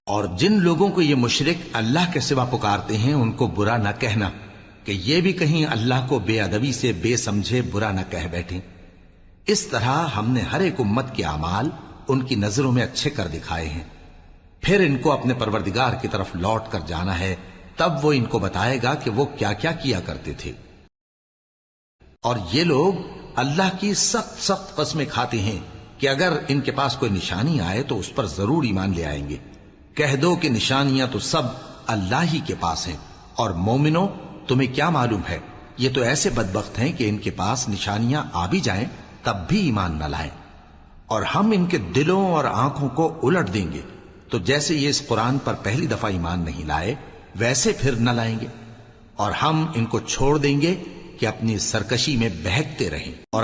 اور جن لوگوں کو یہ مشرک اللہ کے سوا پکارتے ہیں ان کو برا نہ کہنا کہ یہ بھی کہیں اللہ کو بے ادبی سے بے سمجھے برا نہ کہہ بیٹھیں۔ اس طرح ہم نے ہر ایک امت کے اعمال ان کی نظروں میں اچھے کر دکھائے ہیں، پھر ان کو اپنے پروردگار کی طرف لوٹ کر جانا ہے، تب وہ ان کو بتائے گا کہ وہ کیا کیا کیا کرتے تھے۔ اور یہ لوگ اللہ کی سخت سخت قسمیں کھاتے ہیں کہ اگر ان کے پاس کوئی نشانی آئے تو اس پر ضرور ایمان لے آئیں گے۔ کہہ دو کہ نشانیاں تو سب اللہ ہی کے پاس ہیں، اور مومنوں تمہیں کیا معلوم ہے، یہ تو ایسے بدبخت ہیں کہ ان کے پاس نشانیاں آ بھی جائیں تب بھی ایمان نہ لائیں، اور ہم ان کے دلوں اور آنکھوں کو الٹ دیں گے، تو جیسے یہ اس قرآن پر پہلی دفعہ ایمان نہیں لائے ویسے پھر نہ لائیں گے، اور ہم ان کو چھوڑ دیں گے کہ اپنی سرکشی میں بہکتے رہیں۔ اور